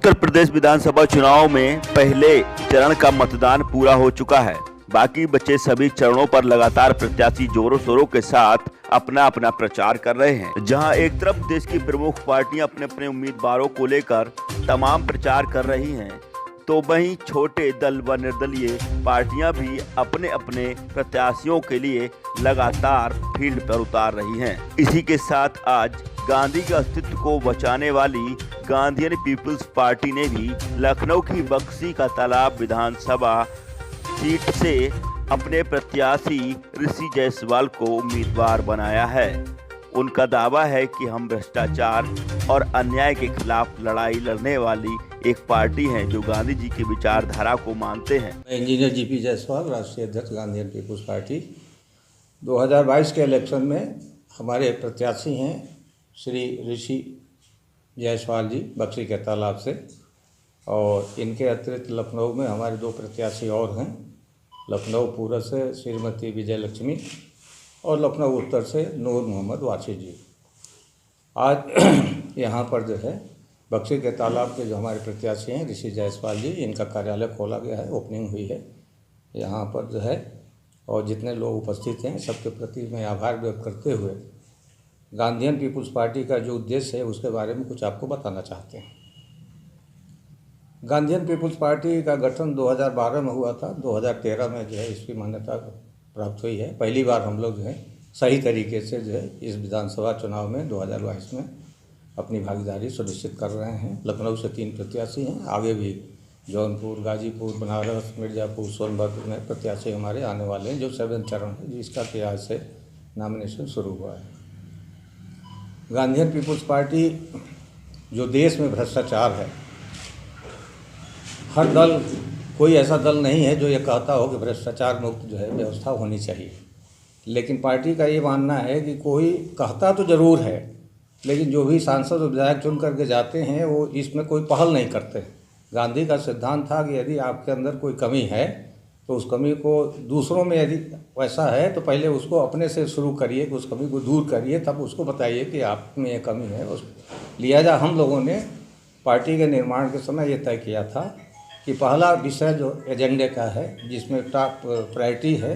उत्तर प्रदेश विधानसभा चुनाव में पहले चरण का मतदान पूरा हो चुका है। बाकी बचे सभी चरणों पर लगातार प्रत्याशी जोरों शोरों के साथ अपना अपना प्रचार कर रहे हैं। जहां एक तरफ देश की प्रमुख पार्टियां अपने अपने उम्मीदवारों को लेकर तमाम प्रचार कर रही हैं, तो वहीं छोटे दल व निर्दलीय पार्टियां भी अपने अपने प्रत्याशियों के लिए लगातार फील्ड पर उतार रही हैं। इसी के साथ आज गांधी के अस्तित्व को बचाने वाली गांधीयन पीपुल्स पार्टी ने भी लखनऊ की बक्सी का तालाब विधानसभा सीट से अपने प्रत्याशी ऋषि जायसवाल को उम्मीदवार बनाया है। उनका दावा है कि हम भ्रष्टाचार और अन्याय के खिलाफ लड़ाई लड़ने वाली एक पार्टी है जो गांधी जी की विचारधारा को मानते हैं। इंजीनियर जीपी जायसवाल, राष्ट्रीय अध्यक्ष गांधीयन पीपुल्स पार्टी। 2022 के इलेक्शन में हमारे प्रत्याशी हैं श्री ऋषि जायसवाल जी बक्सी के तालाब से, और इनके अतिरिक्त लखनऊ में हमारे दो प्रत्याशी और हैं। लखनऊ पूर्व से श्रीमती विजय लक्ष्मी और लखनऊ उत्तर से नूर मोहम्मद वासी जी। आज यहाँ पर जो है बक्सी के तालाब के जो हमारे प्रत्याशी हैं ऋषि जायसवाल जी, इनका कार्यालय खोला गया है, ओपनिंग हुई है यहाँ पर जो है। और जितने लोग उपस्थित हैं सबके प्रति मैं आभार व्यक्त करते हुए गांधीयन पीपुल्स पार्टी का जो उद्देश्य है उसके बारे में कुछ आपको बताना चाहते हैं। गांधीयन पीपुल्स पार्टी का गठन 2012 में हुआ था। 2013 में जो है इसकी मान्यता प्राप्त हुई है। पहली बार हम लोग जो है सही तरीके से जो है इस विधानसभा चुनाव में 2022 में अपनी भागीदारी सुनिश्चित कर रहे हैं। लखनऊ से 3 प्रत्याशी हैं, आगे भी जौनपुर, गाजीपुर, बनारस, मिर्ज़ापुर, सोनभद्र में प्रत्याशी हमारे आने वाले हैं, जो 7 चरण है जिसका कि आज से नॉमिनेशन शुरू हुआ है। गांधीयन पीपुल्स पार्टी जो देश में भ्रष्टाचार है, हर दल, कोई ऐसा दल नहीं है जो ये कहता हो कि भ्रष्टाचार मुक्त जो है व्यवस्था होनी चाहिए, लेकिन पार्टी का ये मानना है कि कोई कहता तो ज़रूर है, लेकिन जो भी सांसद और विधायक चुन करके जाते हैं वो इसमें कोई पहल नहीं करते। गांधी का सिद्धांत था कि यदि आपके अंदर कोई कमी है तो उस कमी को दूसरों में यदि वैसा है तो पहले उसको अपने से शुरू करिए, कि उस कमी को दूर करिए, तब उसको बताइए कि आप में ये कमी है। उस लिहाजा हम लोगों ने पार्टी के निर्माण के समय ये तय किया था कि पहला विषय जो एजेंडे का है, जिसमें टॉप प्रायोरिटी है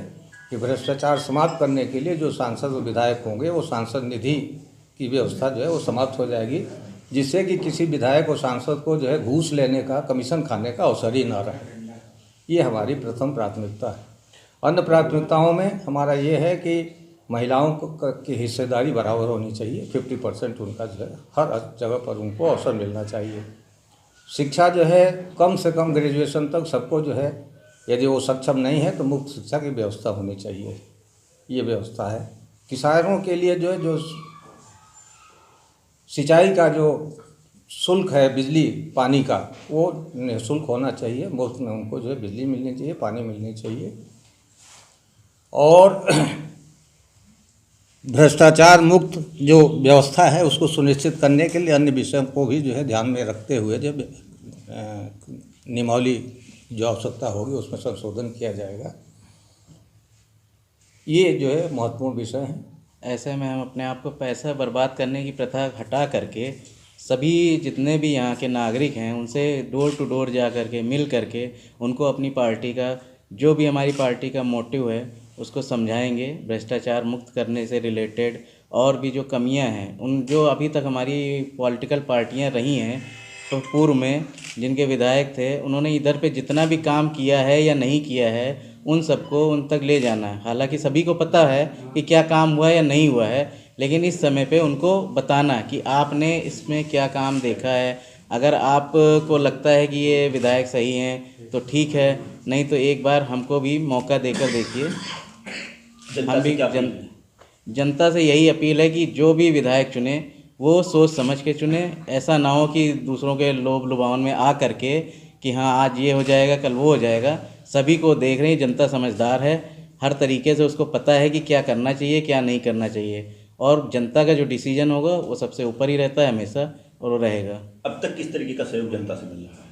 कि भ्रष्टाचार समाप्त करने के लिए जो सांसद और विधायक होंगे वो सांसद निधि की व्यवस्था जो है वो समाप्त हो जाएगी, जिससे कि किसी विधायक और सांसद को जो है घूस लेने का, कमीशन खाने का अवसर ही न रहे। ये हमारी प्रथम प्राथमिकता है। अन्य प्राथमिकताओं में हमारा ये है कि महिलाओं की हिस्सेदारी बराबर होनी चाहिए। 50% उनका जो है हर जगह पर उनको अवसर मिलना चाहिए। शिक्षा जो है कम से कम ग्रेजुएशन तक सबको जो है, यदि वो सक्षम नहीं है तो मुफ्त शिक्षा की व्यवस्था होनी चाहिए, ये व्यवस्था है। किसानों के लिए जो है जो सिंचाई का जो शुल्क है बिजली पानी का, वो निःशुल्क होना चाहिए। मुफ्त में उनको जो है बिजली मिलनी चाहिए, पानी मिलनी चाहिए। और भ्रष्टाचार मुक्त जो व्यवस्था है उसको सुनिश्चित करने के लिए अन्य विषयों को भी जो है ध्यान में रखते हुए जो नियमावली जो आवश्यकता होगी उसमें संशोधन किया जाएगा। ये जो है महत्वपूर्ण विषय हैं। ऐसे में हम अपने आप को पैसा बर्बाद करने की प्रथा हटा करके सभी जितने भी यहाँ के नागरिक हैं उनसे डोर टू डोर जा करके मिल करके उनको अपनी पार्टी का, जो भी हमारी पार्टी का मोटिव है उसको समझाएंगे। भ्रष्टाचार मुक्त करने से रिलेटेड और भी जो कमियां हैं, उन जो अभी तक हमारी पॉलिटिकल पार्टियां रही हैं तो पूर्व में जिनके विधायक थे उन्होंने इधर पे जितना भी काम किया है या नहीं किया है उन सबको उन तक ले जाना है। हालांकि सभी को पता है कि क्या काम हुआ या नहीं हुआ है, लेकिन इस समय पे उनको बताना कि आपने इसमें क्या काम देखा है। अगर आपको लगता है कि ये विधायक सही हैं तो ठीक है, नहीं तो एक बार हमको भी मौका देकर देखिए। हम भी जनता से यही अपील है कि जो भी विधायक चुने वो सोच समझ के चुने। ऐसा ना हो कि दूसरों के लोभ लुभावन में आ करके कि हाँ आज ये हो जाएगा कल वो हो जाएगा। सभी को देख रही जनता समझदार है, हर तरीके से उसको पता है कि क्या करना चाहिए क्या नहीं करना चाहिए, और जनता का जो डिसीजन होगा वो सबसे ऊपर ही रहता है हमेशा, और वो रहेगा। अब तक किस तरीके का सहयोग जनता से मिल रहा है?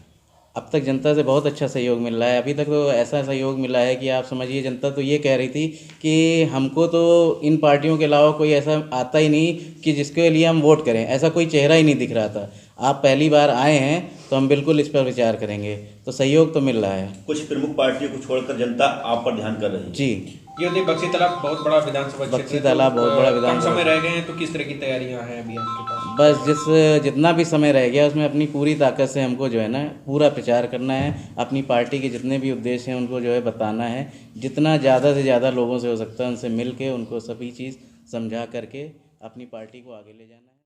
अब तक जनता से बहुत अच्छा सहयोग मिल रहा है। अभी तक तो ऐसा सहयोग मिला है कि आप समझिए जनता तो ये कह रही थी कि हमको तो इन पार्टियों के अलावा कोई ऐसा आता ही नहीं कि जिसके लिए हम वोट करें, ऐसा कोई चेहरा ही नहीं दिख रहा था। आप पहली बार आए हैं तो हम बिल्कुल इस पर विचार करेंगे। तो सहयोग तो मिल रहा है कुछ प्रमुख पार्टियों को छोड़कर जनता आप पर ध्यान कर रही है। जी। ये होती बक्सी तालाब बहुत बड़ा विधानसभा क्षेत्र बक्सी है, तालाब बहुत बड़ा कम विधानसभा समय रह गए हैं, तो किस तरह की तैयारियां हैं अभी आपके पास? बस जितना भी समय रह गया उसमें अपनी पूरी ताकत से हमको जो है ना पूरा प्रचार करना है, अपनी पार्टी के जितने भी उद्देश्य हैं उनको जो है बताना है, जितना ज़्यादा से ज़्यादा लोगों से हो सकता है उनसे मिल के उनको सभी चीज़ समझा करके अपनी पार्टी को आगे ले जाना है।